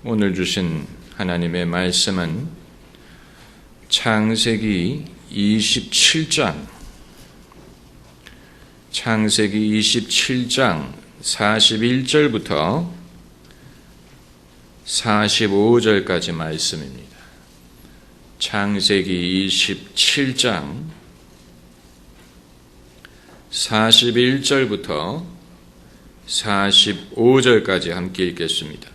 오늘 주신 하나님의 말씀은 창세기 27장 41절부터 45절까지 말씀입니다. 창세기 27장 41절부터 45절까지 함께 읽겠습니다.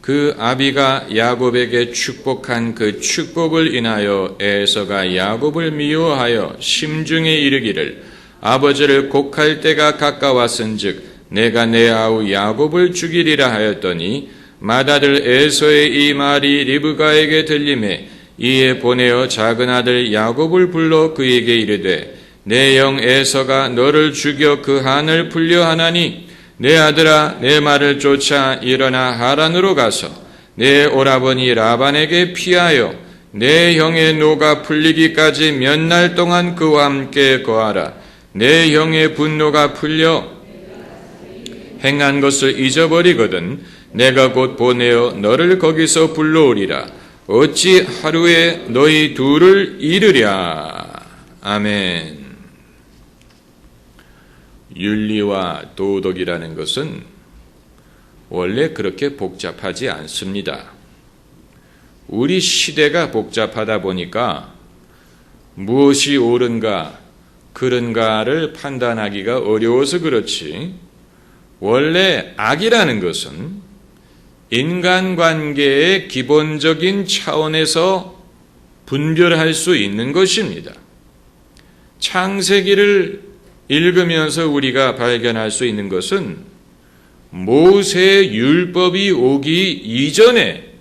그 아비가 야곱에게 축복한 그 축복을 인하여 에서가 야곱을 미워하여 심중에 이르기를 아버지를 곡할 때가 가까웠은즉 내가 내 아우 야곱을 죽이리라 하였더니 맏아들 에서의 이 말이 리브가에게 들리매 이에 보내어 작은 아들 야곱을 불러 그에게 이르되 내 영 에서가 너를 죽여 그 한을 풀려 하나니 내 아들아 내 말을 쫓아 일어나 하란으로 가서 내 오라버니 라반에게 피하여 내 형의 노가 풀리기까지 몇 날 동안 그와 함께 거하라. 내 형의 분노가 풀려 행한 것을 잊어버리거든 내가 곧 보내어 너를 거기서 불러오리라. 어찌 하루에 너희 둘을 잃으랴. 아멘. 윤리와 도덕이라는 것은 원래 그렇게 복잡하지 않습니다. 우리 시대가 복잡하다 보니까 무엇이 옳은가 그른가를 판단하기가 어려워서 그렇지, 원래 악이라는 것은 인간관계의 기본적인 차원에서 분별할 수 있는 것입니다. 창세기를 읽으면서 우리가 발견할 수 있는 것은 모세의 율법이 오기 이전에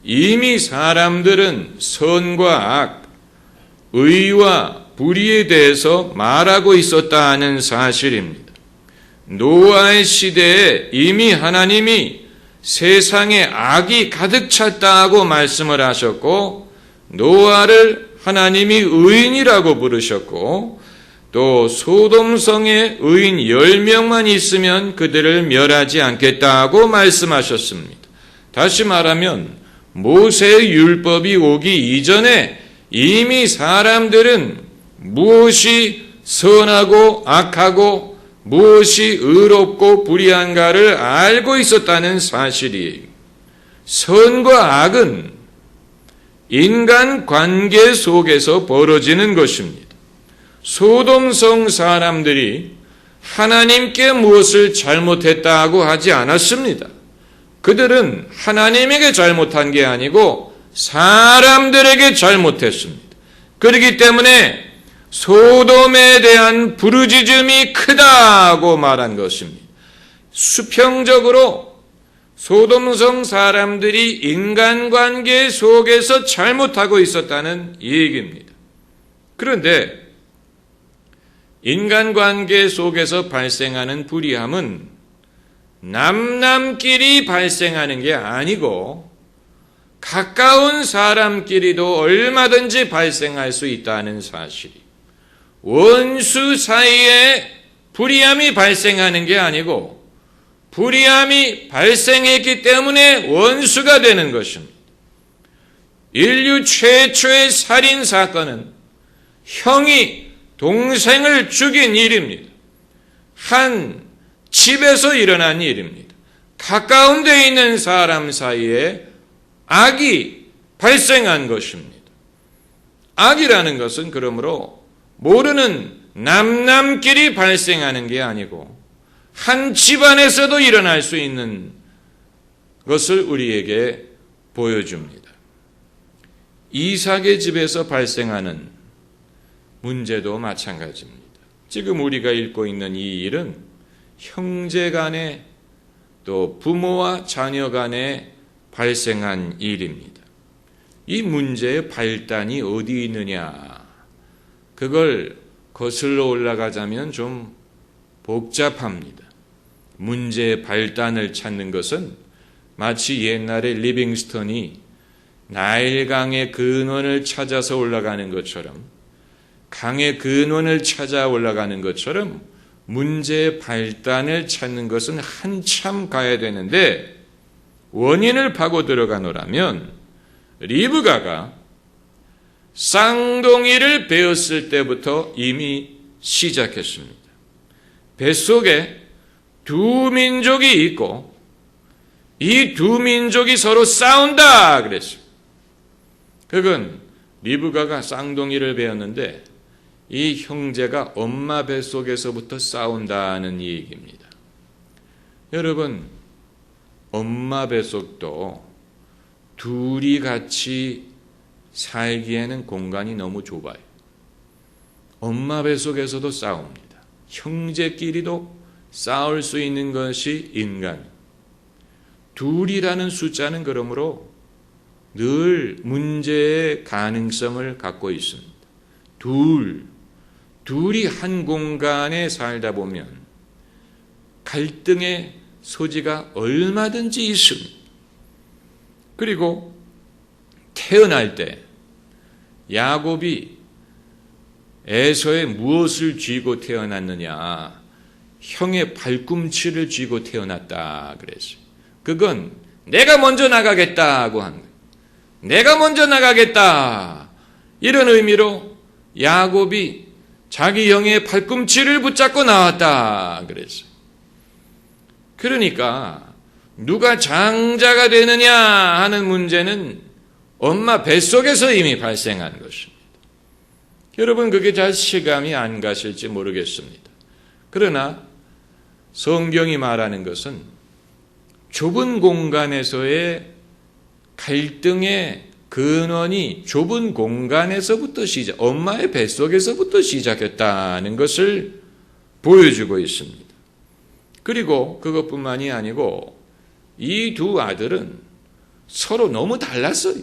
이미 사람들은 선과 악, 의와 불의에 대해서 말하고 있었다 하는 사실입니다. 노아의 시대에 이미 하나님이 세상에 악이 가득 찼다 하고 말씀을 하셨고 노아를 하나님이 의인이라고 부르셨고 또 소돔성에 의인 10명만 있으면 그들을 멸하지 않겠다고 말씀하셨습니다. 다시 말하면 모세의 율법이 오기 이전에 이미 사람들은 무엇이 선하고 악하고 무엇이 의롭고 불의한가를 알고 있었다는 사실이에요. 선과 악은 인간관계 속에서 벌어지는 것입니다. 소돔성 사람들이 하나님께 무엇을 잘못했다고 하지 않았습니다. 그들은 하나님에게 잘못한 게 아니고 사람들에게 잘못했습니다. 그렇기 때문에 소돔에 대한 부르짖음이 크다고 말한 것입니다. 수평적으로 소돔성 사람들이 인간관계 속에서 잘못하고 있었다는 얘기입니다. 그런데 인간관계 속에서 발생하는 불의함은 남남끼리 발생하는 게 아니고 가까운 사람끼리도 얼마든지 발생할 수 있다는 사실. 원수 사이에 불의함이 발생하는 게 아니고 불의함이 발생했기 때문에 원수가 되는 것입니다. 인류 최초의 살인 사건은 형이 동생을 죽인 일입니다. 한 집에서 일어난 일입니다. 가까운 데 있는 사람 사이에 악이 발생한 것입니다. 악이라는 것은 그러므로 모르는 남남끼리 발생하는 게 아니고 한 집안에서도 일어날 수 있는 것을 우리에게 보여줍니다. 이삭의 집에서 발생하는 문제도 마찬가지입니다. 지금 우리가 읽고 있는 이 일은 형제 간에 또 부모와 자녀 간에 발생한 일입니다. 이 문제의 발단이 어디 있느냐, 그걸 거슬러 올라가자면 좀 복잡합니다. 문제의 발단을 찾는 것은 마치 옛날에 리빙스턴이 나일강의 근원을 찾아서 올라가는 것처럼, 강의 근원을 찾아 올라가는 것처럼 문제의 발단을 찾는 것은 한참 가야 되는데 원인을 파고 들어가노라면 리브가가 쌍둥이를 베었을 때부터 이미 시작했습니다. 뱃속에 두 민족이 있고 이 두 민족이 서로 싸운다 그랬어요. 그건 리브가가 쌍둥이를 베었는데 이 형제가 엄마 뱃속에서부터 싸운다는 얘기입니다. 여러분, 엄마 뱃속도 둘이 같이 살기에는 공간이 너무 좁아요. 엄마 뱃속에서도 싸웁니다. 형제끼리도 싸울 수 있는 것이 인간. 둘이라는 숫자는 그러므로 늘 문제의 가능성을 갖고 있습니다. 둘이 한 공간에 살다 보면 갈등의 소지가 얼마든지 있습니다. 그리고 태어날 때 야곱이 에서에 무엇을 쥐고 태어났느냐? 형의 발꿈치를 쥐고 태어났다 그랬어요. 그건 내가 먼저 나가겠다고 한 거예요. 내가 먼저 나가겠다. 이런 의미로 야곱이 자기 형의 발꿈치를 붙잡고 나왔다 그랬어요. 그러니까 누가 장자가 되느냐 하는 문제는 엄마 뱃속에서 이미 발생한 것입니다. 여러분, 그게 잘 실감이 안 가실지 모르겠습니다. 그러나 성경이 말하는 것은 좁은 공간에서의 갈등의 근원이 좁은 공간에서부터 엄마의 뱃속에서부터 시작했다는 것을 보여주고 있습니다. 그리고 그것뿐만이 아니고 이 두 아들은 서로 너무 달랐어요.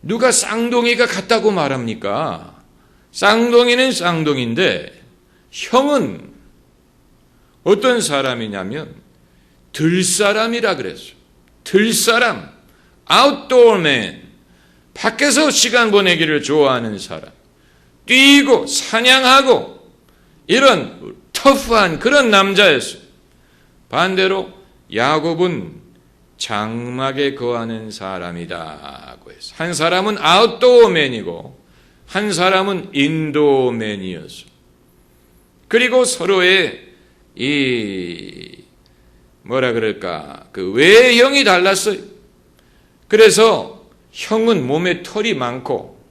누가 쌍둥이가 같다고 말합니까? 쌍둥이는 쌍둥이인데 형은 어떤 사람이냐면 들사람이라 그랬어요. 들사람, 아웃도어맨, 밖에서 시간 보내기를 좋아하는 사람, 뛰고 사냥하고 이런 터프한 그런 남자였어요. 반대로 야곱은 장막에 거하는 사람이다고 했어요. 한 사람은 아웃도어맨이고 한 사람은 인도맨이었어요. 그리고 서로의 그 외형이 달랐어요. 그래서 형은 몸에 털이 많고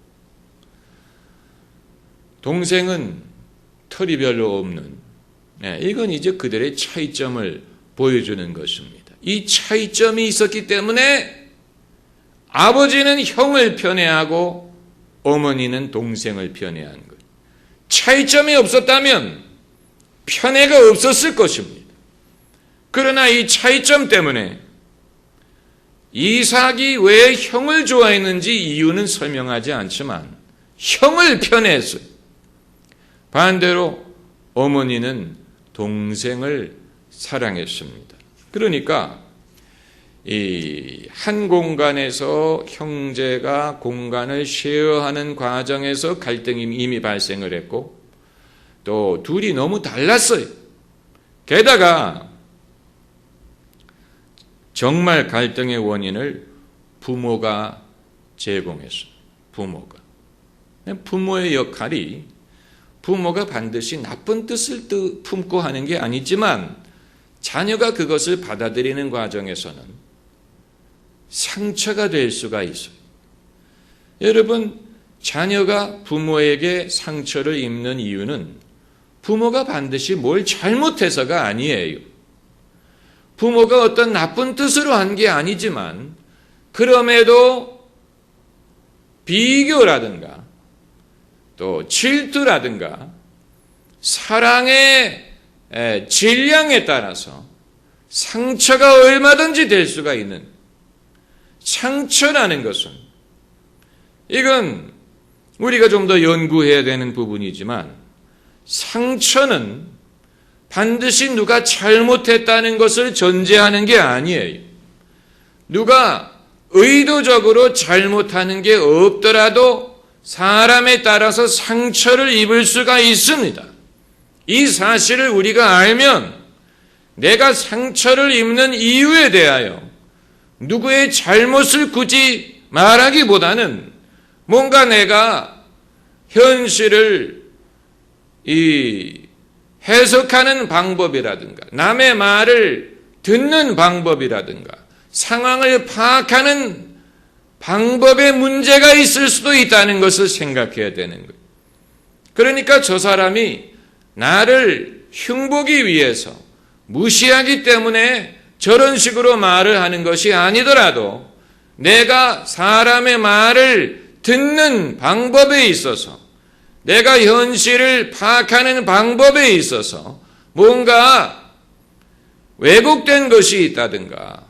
동생은 털이 별로 없는, 이건 이제 그들의 차이점을 보여주는 것입니다. 이 차이점이 있었기 때문에 아버지는 형을 편애하고 어머니는 동생을 편애한 거예요. 차이점이 없었다면 편애가 없었을 것입니다. 그러나 이 차이점 때문에 이삭이 왜 형을 좋아했는지 이유는 설명하지 않지만 형을 편애했어요. 반대로 어머니는 동생을 사랑했습니다. 그러니까 이 한 공간에서 형제가 공간을 쉐어하는 과정에서 갈등이 이미 발생을 했고 또 둘이 너무 달랐어요. 게다가 정말 갈등의 원인을 부모가 제공했어요. 부모의 역할이 부모가 반드시 나쁜 뜻을 품고 하는 게 아니지만 자녀가 그것을 받아들이는 과정에서는 상처가 될 수가 있어요. 여러분, 자녀가 부모에게 상처를 입는 이유는 부모가 반드시 뭘 잘못해서가 아니에요. 부모가 어떤 나쁜 뜻으로 한 게 아니지만 그럼에도 비교라든가 또 질투라든가 사랑의 질량에 따라서 상처가 얼마든지 될 수가 있는, 상처라는 것은 이건 우리가 좀 더 연구해야 되는 부분이지만 상처는 반드시 누가 잘못했다는 것을 전제하는 게 아니에요. 누가 의도적으로 잘못하는 게 없더라도 사람에 따라서 상처를 입을 수가 있습니다. 이 사실을 우리가 알면 내가 상처를 입는 이유에 대하여 누구의 잘못을 굳이 말하기보다는 뭔가 내가 현실을 해석하는 방법이라든가 남의 말을 듣는 방법이라든가 상황을 파악하는 방법에 문제가 있을 수도 있다는 것을 생각해야 되는 거예요. 그러니까 저 사람이 나를 흉보기 위해서 무시하기 때문에 저런 식으로 말을 하는 것이 아니더라도 내가 사람의 말을 듣는 방법에 있어서 내가 현실을 파악하는 방법에 있어서 뭔가 왜곡된 것이 있다든가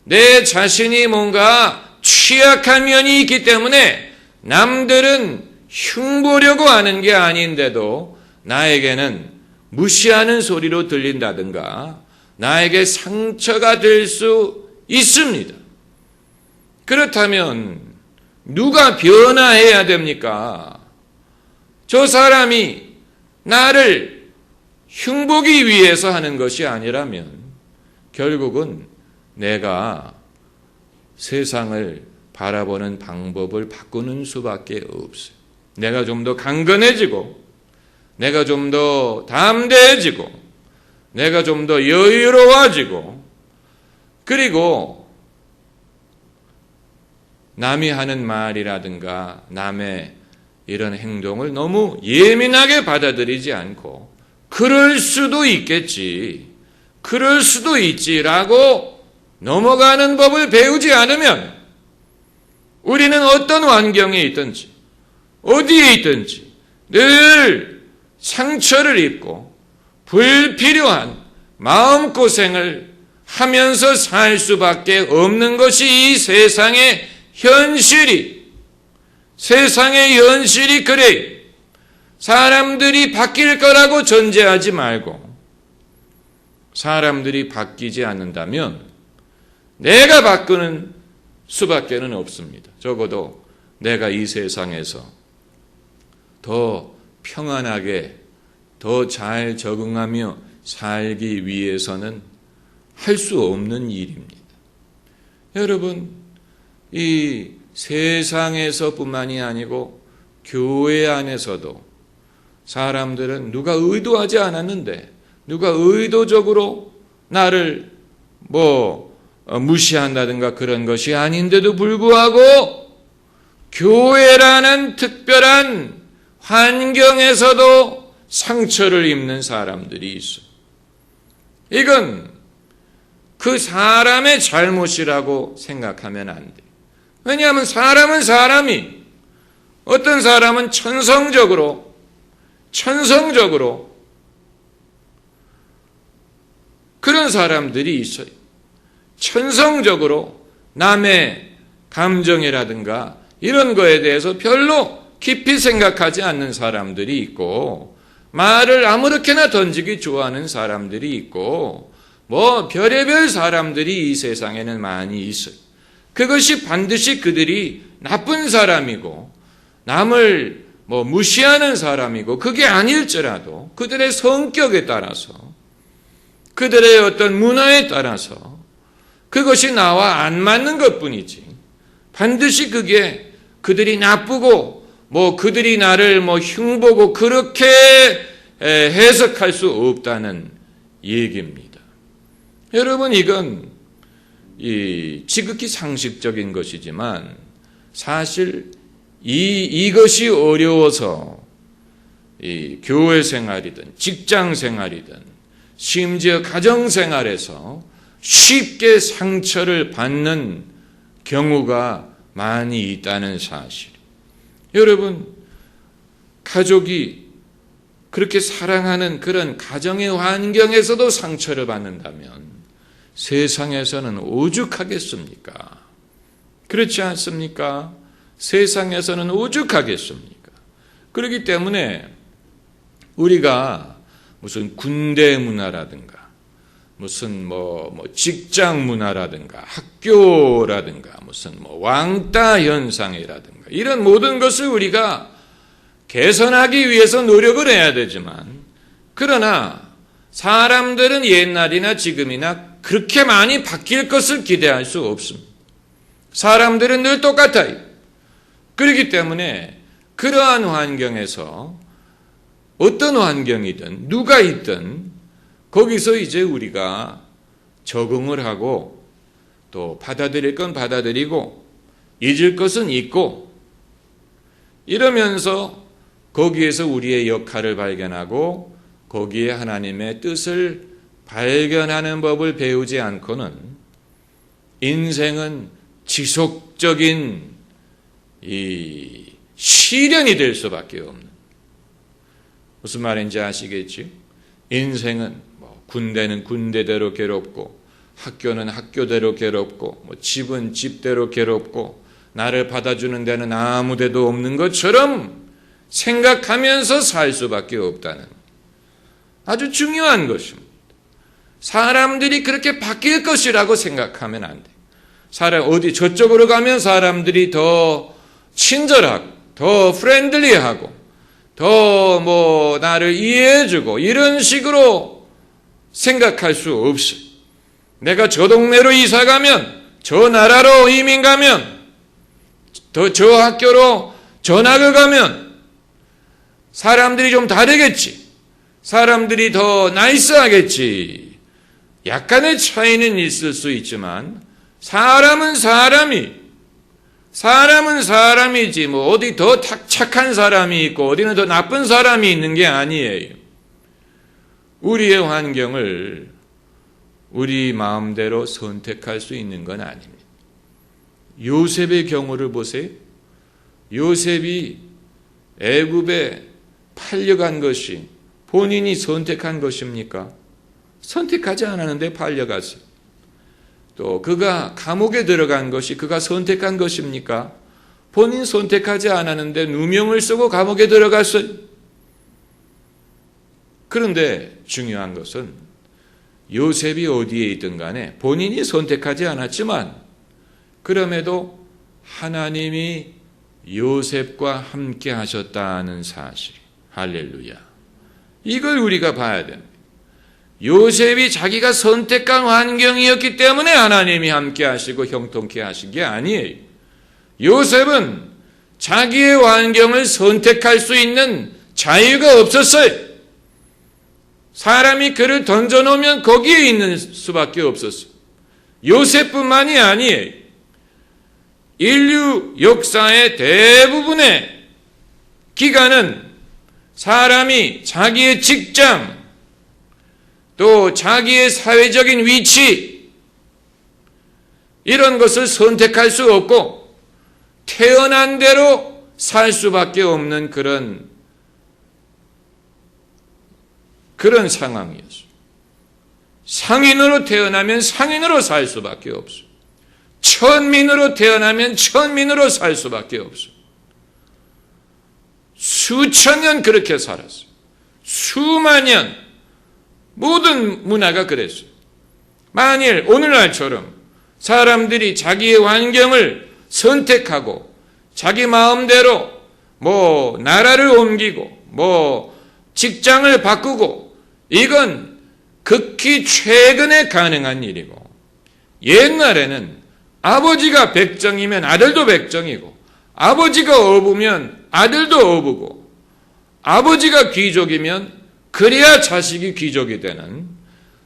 내 자신이 뭔가 취약한 면이 있기 때문에 남들은 흉보려고 하는 게 아닌데도 나에게는 무시하는 소리로 들린다든가 나에게 상처가 될 수 있습니다. 그렇다면 누가 변화해야 됩니까? 저 사람이 나를 흉보기 위해서 하는 것이 아니라면 결국은 내가 세상을 바라보는 방법을 바꾸는 수밖에 없어요. 내가 좀 더 강건해지고 내가 좀 더 담대해지고 내가 좀 더 여유로워지고 그리고 남이 하는 말이라든가 남의 이런 행동을 너무 예민하게 받아들이지 않고 그럴 수도 있겠지, 그럴 수도 있지라고 넘어가는 법을 배우지 않으면 우리는 어떤 환경에 있든지 어디에 있든지 늘 상처를 입고 불필요한 마음고생을 하면서 살 수밖에 없는 것이 이 세상의 현실이, 세상의 현실이 그래요. 사람들이 바뀔 거라고 전제하지 말고 사람들이 바뀌지 않는다면 내가 바꾸는 수밖에는 없습니다. 적어도 내가 이 세상에서 더 평안하게 더 잘 적응하며 살기 위해서는 할 수 없는 일입니다. 여러분, 이 세상에서뿐만이 아니고 교회 안에서도 사람들은 누가 의도하지 않았는데 누가 의도적으로 나를 무시한다든가 그런 것이 아닌데도 불구하고 교회라는 특별한 환경에서도 상처를 입는 사람들이 있어요. 이건 그 사람의 잘못이라고 생각하면 안 돼요. 왜냐하면 사람은 사람이, 어떤 사람은 천성적으로 그런 사람들이 있어요. 천성적으로 남의 감정이라든가 이런 거에 대해서 별로 깊이 생각하지 않는 사람들이 있고 말을 아무렇게나 던지기 좋아하는 사람들이 있고 별의별 사람들이 이 세상에는 많이 있어요. 그것이 반드시 그들이 나쁜 사람이고 남을 무시하는 사람이고 그게 아닐지라도 그들의 성격에 따라서 그들의 어떤 문화에 따라서 그것이 나와 안 맞는 것뿐이지 반드시 그게 그들이 나쁘고 그들이 나를 흉보고 그렇게 해석할 수 없다는 얘기입니다. 여러분, 이건 지극히 상식적인 것이지만 사실 이것이 어려워서 교회 생활이든 직장 생활이든 심지어 가정 생활에서 쉽게 상처를 받는 경우가 많이 있다는 사실. 여러분, 가족이 그렇게 사랑하는 그런 가정의 환경에서도 상처를 받는다면 세상에서는 오죽하겠습니까? 그렇지 않습니까? 세상에서는 오죽하겠습니까? 그렇기 때문에 우리가 무슨 군대 문화라든가 무슨 직장 문화라든가 학교라든가 무슨 왕따 현상이라든가 이런 모든 것을 우리가 개선하기 위해서 노력을 해야 되지만 그러나 사람들은 옛날이나 지금이나 그렇게 많이 바뀔 것을 기대할 수 없습니다. 사람들은 늘 똑같아요. 그렇기 때문에 그러한 환경에서 어떤 환경이든 누가 있든 거기서 이제 우리가 적응을 하고 또 받아들일 건 받아들이고 잊을 것은 잊고 이러면서 거기에서 우리의 역할을 발견하고 거기에 하나님의 뜻을 발견하는 법을 배우지 않고는 인생은 지속적인 이 시련이 될 수밖에 없는, 무슨 말인지 아시겠지? 인생은 군대는 군대대로 괴롭고 학교는 학교대로 괴롭고 집은 집대로 괴롭고 나를 받아주는 데는 아무 데도 없는 것처럼 생각하면서 살 수밖에 없다는 아주 중요한 것입니다. 사람들이 그렇게 바뀔 것이라고 생각하면 안 돼. 어디 저쪽으로 가면 사람들이 더 친절하고 더 프렌들리하고 더 나를 이해해주고 이런 식으로 생각할 수 없어요. 내가 저 동네로 이사 가면, 저 나라로 이민 가면, 저 학교로 전학을 가면 사람들이 좀 다르겠지. 사람들이 더 나이스하겠지. 약간의 차이는 있을 수 있지만 사람은 사람이지 어디 더 착한 사람이 있고 어디는 더 나쁜 사람이 있는 게 아니에요. 우리의 환경을 우리 마음대로 선택할 수 있는 건 아닙니다. 요셉의 경우를 보세요. 요셉이 애굽에 팔려간 것이 본인이 선택한 것입니까? 선택하지 않았는데 팔려갔어요. 또 그가 감옥에 들어간 것이 그가 선택한 것입니까? 본인 선택하지 않았는데 누명을 쓰고 감옥에 들어갔어요. 그런데 중요한 것은 요셉이 어디에 있든 간에 본인이 선택하지 않았지만 그럼에도 하나님이 요셉과 함께 하셨다는 사실. 할렐루야. 이걸 우리가 봐야 됩니다. 요셉이 자기가 선택한 환경이었기 때문에 하나님이 함께 하시고 형통케 하신 게 아니에요. 요셉은 자기의 환경을 선택할 수 있는 자유가 없었어요. 사람이 그를 던져놓으면 거기에 있는 수밖에 없었어요. 요셉뿐만이 아니에요. 인류 역사의 대부분의 기간은 사람이 자기의 직장, 또 자기의 사회적인 위치, 이런 것을 선택할 수 없고 태어난 대로 살 수밖에 없는 그런 상황이었어요. 상인으로 태어나면 상인으로 살 수밖에 없어요. 천민으로 태어나면 천민으로 살 수밖에 없어요. 수천 년 그렇게 살았어요. 수만 년 모든 문화가 그랬어요. 만일 오늘날처럼 사람들이 자기의 환경을 선택하고 자기 마음대로 나라를 옮기고 직장을 바꾸고 이건 극히 최근에 가능한 일이고 옛날에는 아버지가 백정이면 아들도 백정이고 아버지가 어부면 아들도 어부고 아버지가 귀족이면 그래야 자식이 귀족이 되는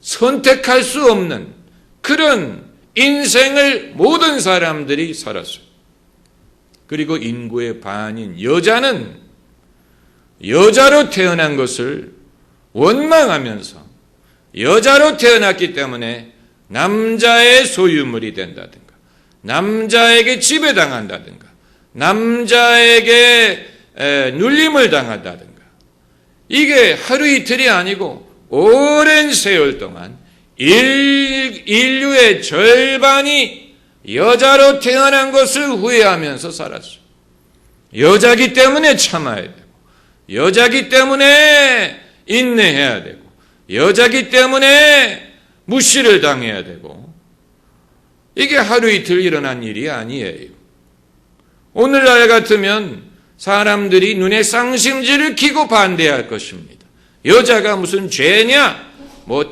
선택할 수 없는 그런 인생을 모든 사람들이 살았어요. 그리고 인구의 반인 여자는 여자로 태어난 것을 원망하면서 여자로 태어났기 때문에 남자의 소유물이 된다든가 남자에게 지배당한다든가 남자에게 눌림을 당한다든가 이게 하루 이틀이 아니고 오랜 세월 동안 인류의 절반이 여자로 태어난 것을 후회하면서 살았어요. 여자기 때문에 참아야 되고 여자기 때문에 인내해야 되고 여자기 때문에 무시를 당해야 되고 이게 하루 이틀 일어난 일이 아니에요. 오늘날 같으면 사람들이 눈에 쌍심지를 키고 반대할 것입니다. 여자가 무슨 죄냐?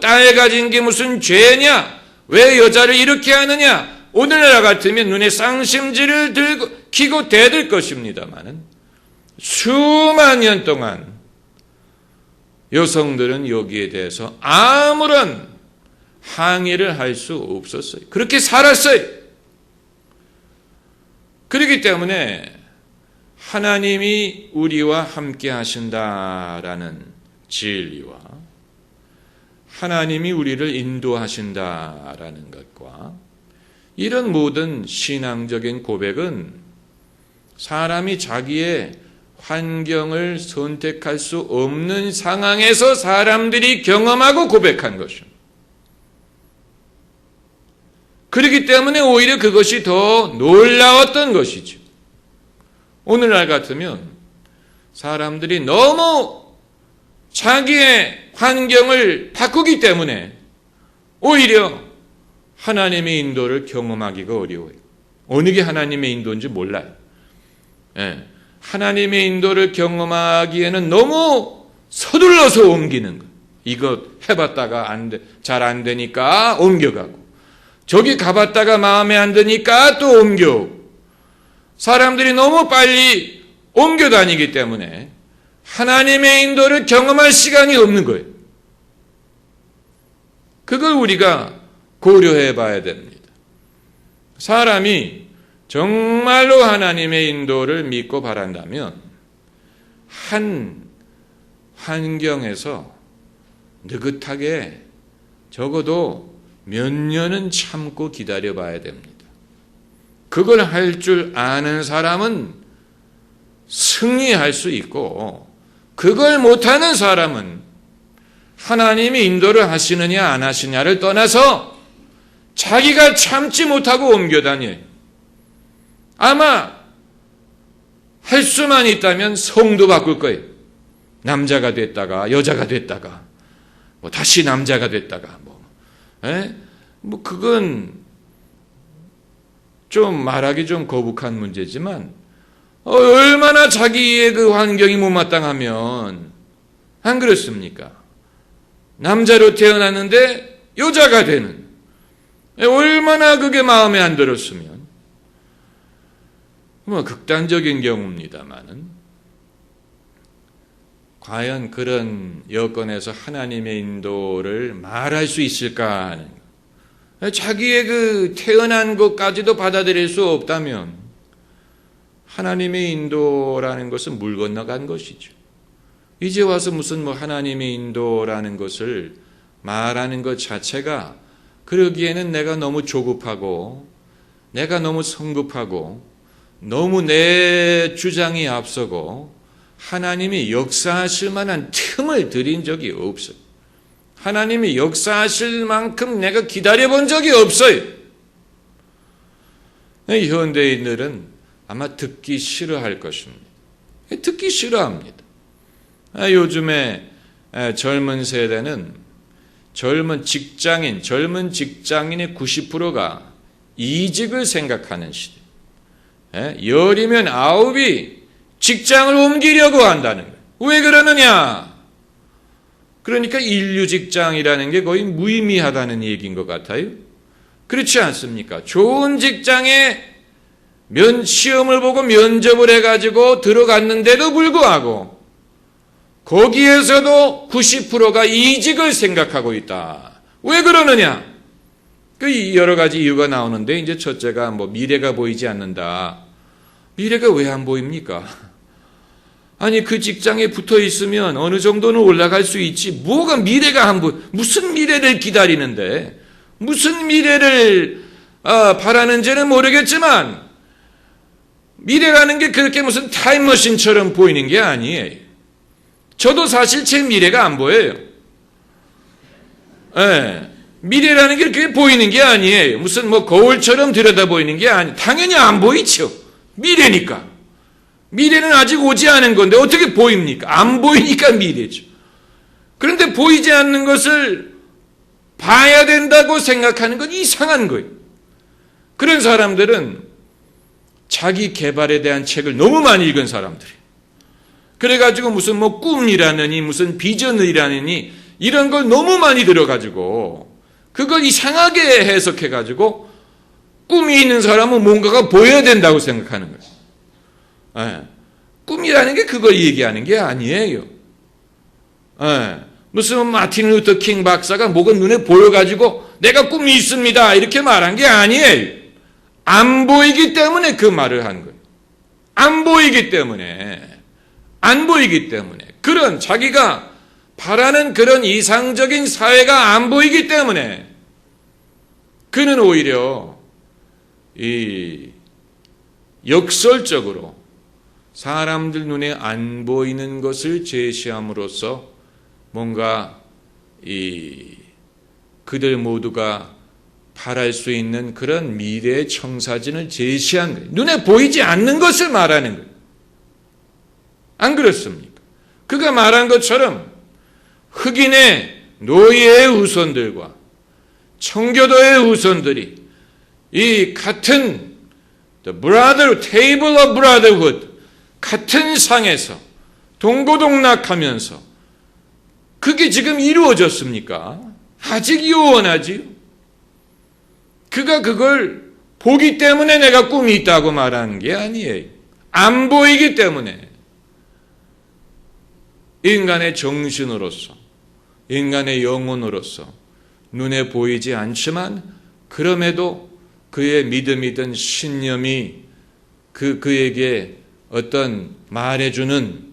딸 가진 게 무슨 죄냐? 왜 여자를 이렇게 하느냐? 오늘날 같으면 눈에 쌍심지를 들고 키고 대들 것입니다마는 수만 년 동안 여성들은 여기에 대해서 아무런 항의를 할 수 없었어요. 그렇게 살았어요. 그렇기 때문에 하나님이 우리와 함께 하신다라는 진리와 하나님이 우리를 인도하신다라는 것과 이런 모든 신앙적인 고백은 사람이 자기의 환경을 선택할 수 없는 상황에서 사람들이 경험하고 고백한 것입니다. 그렇기 때문에 오히려 그것이 더 놀라웠던 것이죠. 오늘날 같으면 사람들이 너무 자기의 환경을 바꾸기 때문에 오히려 하나님의 인도를 경험하기가 어려워요. 어느 게 하나님의 인도인지 몰라요. 예. 하나님의 인도를 경험하기에는 너무 서둘러서 옮기는 거. 이거 해봤다가 잘 안 되니까 옮겨가고, 저기 가봤다가 마음에 안 드니까 또 옮겨오고, 사람들이 너무 빨리 옮겨 다니기 때문에 하나님의 인도를 경험할 시간이 없는 거예요. 그걸 우리가 고려해 봐야 됩니다. 사람이 정말로 하나님의 인도를 믿고 바란다면 한 환경에서 느긋하게 적어도 몇 년은 참고 기다려 봐야 됩니다. 그걸 할 줄 아는 사람은 승리할 수 있고, 그걸 못하는 사람은 하나님이 인도를 하시느냐 안 하시냐를 떠나서 자기가 참지 못하고 옮겨다녀요. 아마 할 수만 있다면 성도 바꿀 거예요. 남자가 됐다가 여자가 됐다가 다시 남자가 됐다가 그건 좀 말하기 좀 거북한 문제지만 얼마나 자기의 그 환경이 못마땅하면 안 그렇습니까? 남자로 태어났는데 여자가 되는, 얼마나 그게 마음에 안 들었으면, 극단적인 경우입니다만은 과연 그런 여건에서 하나님의 인도를 말할 수 있을까 하는, 자기의 그 태어난 것까지도 받아들일 수 없다면 하나님의 인도라는 것은 물 건너간 것이죠. 이제 와서 무슨 하나님의 인도라는 것을 말하는 것 자체가 그러기에는 내가 너무 조급하고 내가 너무 성급하고 너무 내 주장이 앞서고 하나님이 역사하실 만한 틈을 들인 적이 없어요. 하나님이 역사하실 만큼 내가 기다려본 적이 없어요. 현대인들은 아마 듣기 싫어할 것입니다. 듣기 싫어합니다. 요즘에 젊은 세대는 젊은 직장인의 90%가 이직을 생각하는 시대. 열이면 아홉이 직장을 옮기려고 한다는 거예요. 왜 그러느냐? 그러니까 인류 직장이라는 게 거의 무의미하다는 얘기인 것 같아요. 그렇지 않습니까? 좋은 직장에 시험을 보고 면접을 해가지고 들어갔는데도 불구하고 거기에서도 90%가 이직을 생각하고 있다. 왜 그러느냐? 그 여러 가지 이유가 나오는데, 이제 첫째가 미래가 보이지 않는다. 미래가 왜 안 보입니까? 아니, 그 직장에 붙어 있으면 어느 정도는 올라갈 수 있지. 뭐가 미래가 안 보여? 무슨 미래를 기다리는데, 무슨 미래를 바라는지는 모르겠지만, 미래라는 게 그렇게 무슨 타임머신처럼 보이는 게 아니에요. 저도 사실 제 미래가 안 보여요. 미래라는 게 그렇게 보이는 게 아니에요. 무슨 거울처럼 들여다 보이는 게 아니에요. 당연히 안 보이죠. 미래니까. 미래는 아직 오지 않은 건데 어떻게 보입니까? 안 보이니까 미래죠. 그런데 보이지 않는 것을 봐야 된다고 생각하는 건 이상한 거예요. 그런 사람들은 자기 개발에 대한 책을 너무 많이 읽은 사람들이에요. 그래가지고 무슨 꿈이라느니 무슨 비전이라느니 이런 걸 너무 많이 들어가지고 그걸 이상하게 해석해가지고 꿈이 있는 사람은 뭔가가 보여야 된다고 생각하는 거예요. 꿈이라는 게 그걸 얘기하는 게 아니에요. 무슨 마틴 루터 킹 박사가 뭐가 눈에 보여가지고 내가 꿈이 있습니다 이렇게 말한 게 아니에요. 안 보이기 때문에 그 말을 한 거예요. 안 보이기 때문에 그런 자기가 바라는 그런 이상적인 사회가 안 보이기 때문에 그는 오히려 이 역설적으로 사람들 눈에 안 보이는 것을 제시함으로써 뭔가 그들 모두가 바랄 수 있는 그런 미래의 청사진을 제시한 거예요. 눈에 보이지 않는 것을 말하는 거예요. 안 그렇습니까? 그가 말한 것처럼 흑인의 노예의 후손들과 청교도의 후손들이 이 같은 table of brotherhood 같은 상에서 동고동락하면서 그게 지금 이루어졌습니까? 아직 요원하지요. 그가 그걸 보기 때문에 내가 꿈이 있다고 말하는 게 아니에요. 안 보이기 때문에 인간의 정신으로서 인간의 영혼으로서 눈에 보이지 않지만 그럼에도 그의 믿음이든 신념이 그에게 어떤 말해주는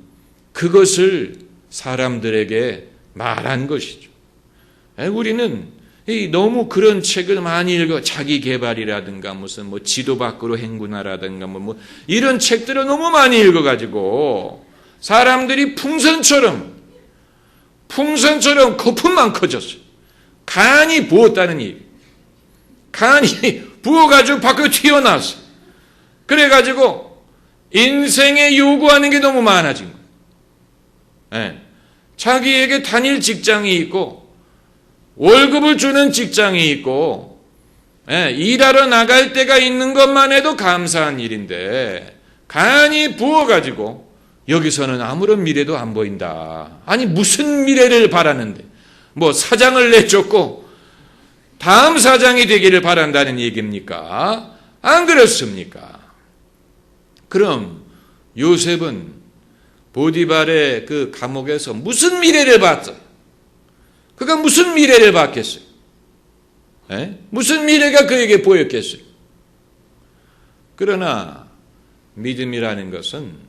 그것을 사람들에게 말한 것이죠. 우리는 너무 그런 책을 많이 읽어 자기 개발이라든가 무슨 뭐 지도 밖으로 행군하라든가 뭐 이런 책들을 너무 많이 읽어가지고 사람들이 풍선처럼 거품만 커졌어요. 간이 부었다는 얘기. 간이 부어가지고 밖으로 튀어나왔어. 그래가지고 인생에 요구하는 게 너무 많아진 거예요. 자기에게 단일 직장이 있고 월급을 주는 직장이 있고 일하러 나갈 때가 있는 것만 해도 감사한 일인데 간이 부어가지고 여기서는 아무런 미래도 안 보인다. 아니 무슨 미래를 바라는데 뭐 사장을 내쫓고 다음 사장이 되기를 바란다는 얘기입니까? 안 그렇습니까? 그럼 요셉은 보디발의 그 감옥에서 무슨 미래를 봤어요? 그가 무슨 미래를 봤겠어요? 무슨 미래가 그에게 보였겠어요? 그러나 믿음이라는 것은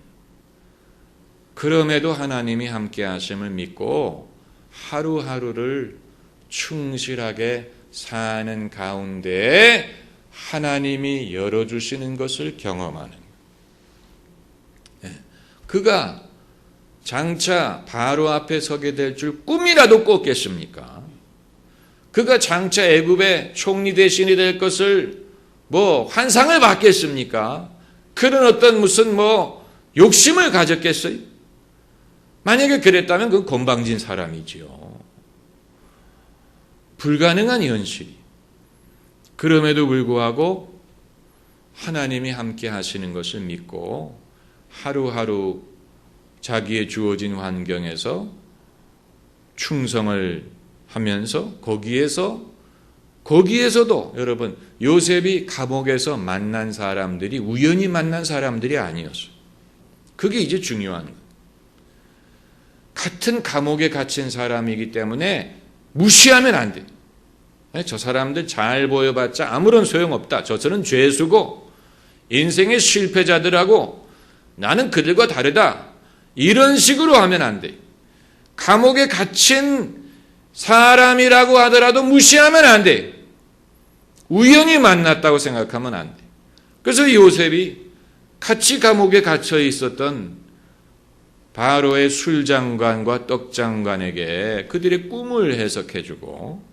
그럼에도 하나님이 함께 하심을 믿고 하루하루를 충실하게 사는 가운데 하나님이 열어주시는 것을 경험하는 거예요. 그가 장차 바로 앞에 서게 될 줄 꿈이라도 꿨겠습니까? 그가 장차 애굽의 총리 대신이 될 것을 뭐 환상을 받겠습니까? 그런 어떤 무슨 뭐 욕심을 가졌겠어요? 만약에 그랬다면 그건 건방진 사람이지요. 불가능한 현실이. 그럼에도 불구하고 하나님이 함께 하시는 것을 믿고 하루하루 자기의 주어진 환경에서 충성을 하면서 거기에서도 여러분 요셉이 감옥에서 만난 사람들이 우연히 만난 사람들이 아니었어요. 그게 이제 중요한 거예요. 같은 감옥에 갇힌 사람이기 때문에 무시하면 안 돼. 저 사람들 잘 보여봤자 아무런 소용없다. 저들은 죄수고 인생의 실패자들하고 나는 그들과 다르다. 이런 식으로 하면 안 돼. 감옥에 갇힌 사람이라고 하더라도 무시하면 안 돼. 우연히 만났다고 생각하면 안 돼. 그래서 요셉이 같이 감옥에 갇혀 있었던 바로의 술장관과 떡장관에게 그들의 꿈을 해석해주고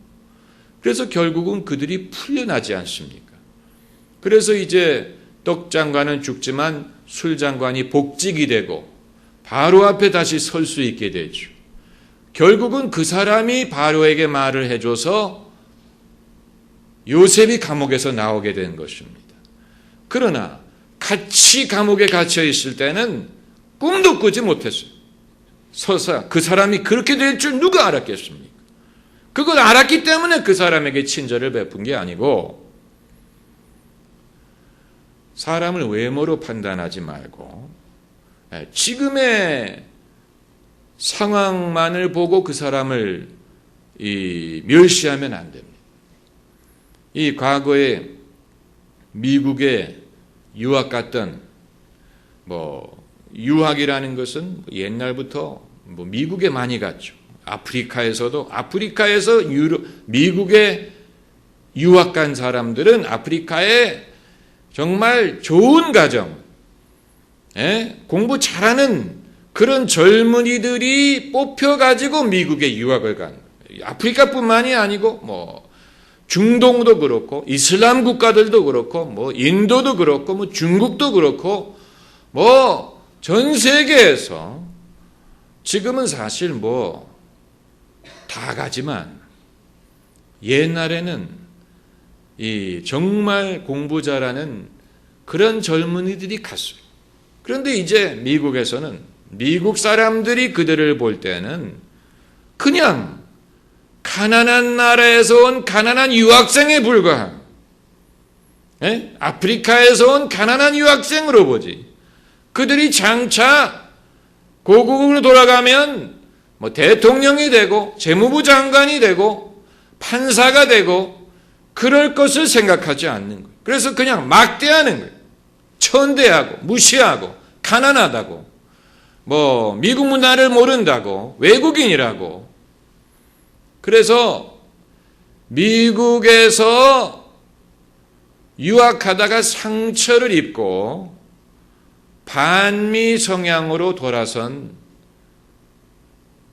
그래서 결국은 그들이 풀려나지 않습니까? 그래서 이제 떡장관은 죽지만 술장관이 복직이 되고 바로 앞에 다시 설 수 있게 되죠. 결국은 그 사람이 바로에게 말을 해줘서 요셉이 감옥에서 나오게 된 것입니다. 그러나 같이 감옥에 갇혀 있을 때는 꿈도 꾸지 못했어요. 서사 그 사람이 그렇게 될 줄 누가 알았겠습니까? 그걸 알았기 때문에 그 사람에게 친절을 베푼 게 아니고 사람을 외모로 판단하지 말고 지금의 상황만을 보고 그 사람을 멸시하면 안 됩니다. 이 과거에 미국에 유학 갔던 유학이라는 것은 옛날부터 미국에 많이 갔죠. 아프리카에서 미국에 유학 간 사람들은 아프리카에 정말 좋은 가정, 공부 잘하는 그런 젊은이들이 뽑혀가지고 미국에 유학을 간 거예요. 아프리카뿐만이 아니고 중동도 그렇고 이슬람 국가들도 그렇고 인도도 그렇고 중국도 그렇고 전 세계에서 지금은 사실 다 가지만 옛날에는 정말 공부 잘하는 그런 젊은이들이 갔어요. 그런데 이제 미국에서는 미국 사람들이 그들을 볼 때는 그냥 가난한 나라에서 온 가난한 유학생에 불과한 아프리카에서 온 가난한 유학생으로 보지. 그들이 장차 고국으로 돌아가면 대통령이 되고 재무부 장관이 되고 판사가 되고 그럴 것을 생각하지 않는 거예요. 그래서 그냥 막대하는 거예요. 천대하고 무시하고 가난하다고 미국 문화를 모른다고 외국인이라고. 그래서 미국에서 유학하다가 상처를 입고 반미 성향으로 돌아선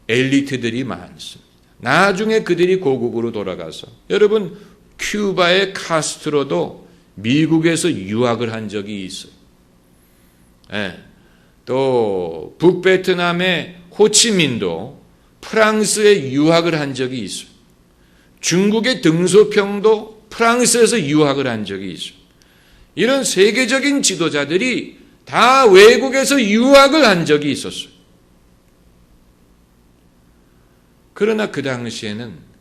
엘리트들이 많습니다. 나중에 그들이 고국으로 돌아가서 여러분 큐바의 카스트로도 미국에서 유학을 한 적이 있어요. 또 북베트남의 호치민도 프랑스에 유학을 한 적이 있어요. 중국의 등소평도 프랑스에서 유학을 한 적이 있어요. 이런 세계적인 지도자들이 다 외국에서 유학을 한 적이 있었어요. 그러나 그 당시에는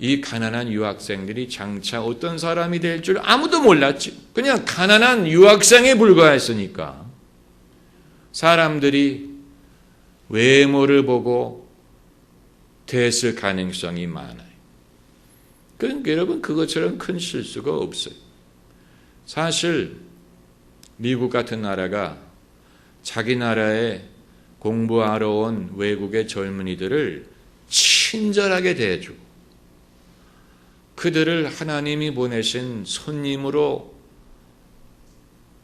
이 가난한 유학생들이 장차 어떤 사람이 될 줄 아무도 몰랐지. 그냥 가난한 유학생에 불과했으니까 사람들이 외모를 보고 됐을 가능성이 많아요. 그러니까 여러분 그것처럼 큰 실수가 없어요. 사실 미국 같은 나라가 자기 나라에 공부하러 온 외국의 젊은이들을 친절하게 대해주고 그들을 하나님이 보내신 손님으로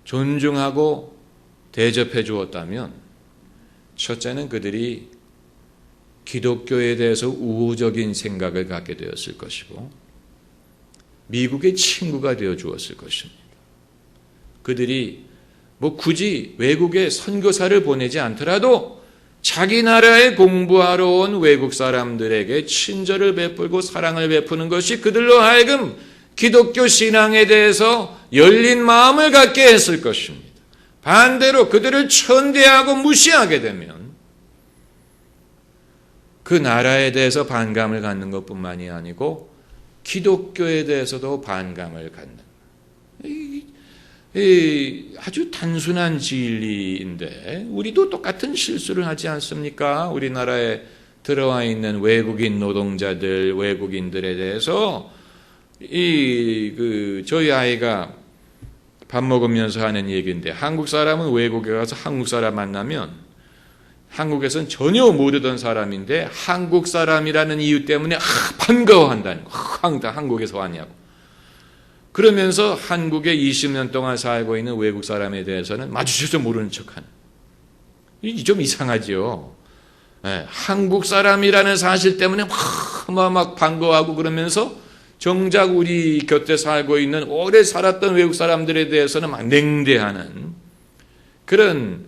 존중하고 대접해 주었다면 첫째는 그들이 기독교에 대해서 우호적인 생각을 갖게 되었을 것이고 미국의 친구가 되어 주었을 것입니다. 그들이 굳이 외국에 선교사를 보내지 않더라도 자기 나라에 공부하러 온 외국 사람들에게 친절을 베풀고 사랑을 베푸는 것이 그들로 하여금 기독교 신앙에 대해서 열린 마음을 갖게 했을 것입니다. 반대로 그들을 천대하고 무시하게 되면 그 나라에 대해서 반감을 갖는 것뿐만이 아니고 기독교에 대해서도 반감을 갖는 아주 단순한 진리인데 우리도 똑같은 실수를 하지 않습니까? 우리나라에 들어와 있는 외국인 노동자들, 외국인들에 대해서 저희 아이가 밥 먹으면서 하는 얘기인데 한국 사람은 외국에 가서 한국 사람 만나면 한국에서는 전혀 모르던 사람인데 한국 사람이라는 이유 때문에 반가워한다는 거. 한국에서 왔냐고. 그러면서 한국에 20년 동안 살고 있는 외국 사람에 대해서는 마주쳐서 모르는 척하는. 이게 좀 이상하죠. 한국 사람이라는 사실 때문에 막 반가워하고 그러면서 정작 우리 곁에 살고 있는 오래 살았던 외국 사람들에 대해서는 막 냉대하는 그런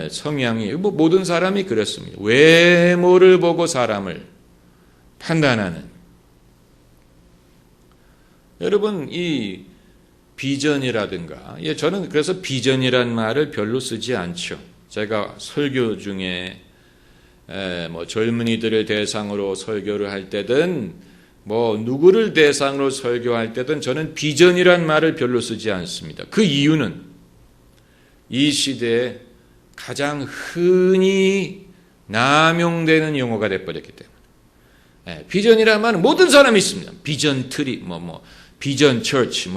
성향이 모든 사람이 그렇습니다. 외모를 보고 사람을 판단하는. 여러분 이 비전이라든가 저는 그래서 비전이란 말을 별로 쓰지 않죠. 제가 설교 중에 젊은이들을 대상으로 설교를 할 때든 누구를 대상으로 설교할 때든 저는 비전이란 말을 별로 쓰지 않습니다. 그 이유는 이 시대에 가장 흔히 남용되는 용어가 돼버렸기 때문에. 비전이라는 말은 모든 사람이 있습니다. 비전 트리, 비전 처치,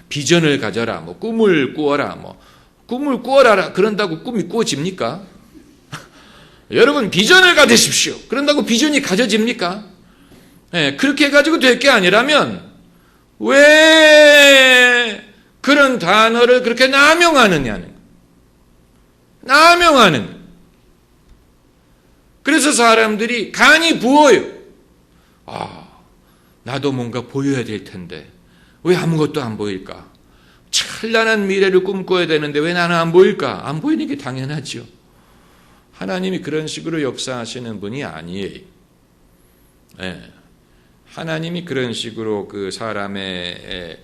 비전을 가져라, 꿈을 꾸어라, 꿈을 꾸어라. 그런다고 꿈이 꾸어집니까? 여러분, 비전을 가지십시오. 그런다고 비전이 가져집니까? 그렇게 해가지고 될 게 아니라면 왜 그런 단어를 그렇게 남용하느냐는. 그래서 사람들이 간이 부어요. 나도 뭔가 보여야 될 텐데 왜 아무것도 안 보일까? 찬란한 미래를 꿈꿔야 되는데 왜 나는 안 보일까? 안 보이는 게 당연하죠. 하나님이 그런 식으로 역사하시는 분이 아니에요. 하나님이 그런 식으로 그 사람의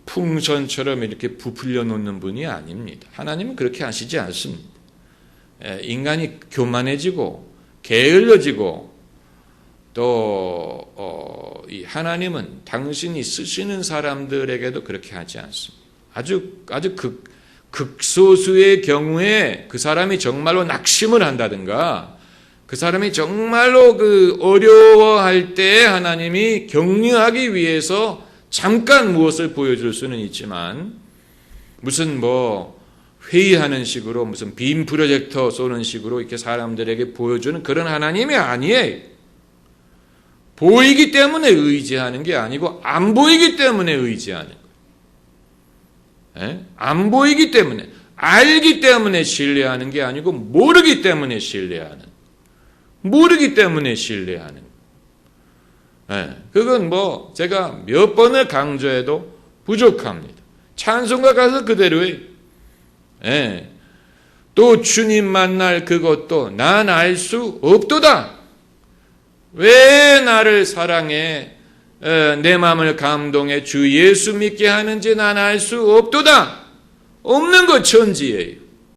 풍선처럼 이렇게 부풀려 놓는 분이 아닙니다. 하나님은 그렇게 하시지 않습니다. 인간이 교만해지고 게을러지고 또 이 하나님은 당신이 쓰시는 사람들에게도 그렇게 하지 않습니다. 아주 극소수의 경우에 그 사람이 정말로 낙심을 한다든가 그 사람이 정말로 어려워할 때 하나님이 격려하기 위해서 잠깐 무엇을 보여줄 수는 있지만 무슨 회의하는 식으로 무슨 빔 프로젝터 쏘는 식으로 이렇게 사람들에게 보여주는 그런 하나님이 아니에요. 보이기 때문에 의지하는 게 아니고 안 보이기 때문에 의지하는 거예요. 안 보이기 때문에, 알기 때문에 신뢰하는 게 아니고 모르기 때문에 신뢰하는. 그건 제가 몇 번을 강조해도 부족합니다. 찬송가 가서 그대로예요. 또 주님 만날 그것도 난 알 수 없도다. 왜 나를 사랑해 내 마음을 감동해 주 예수 믿게 하는지 난 알 수 없도다. 없는 것 천지예요.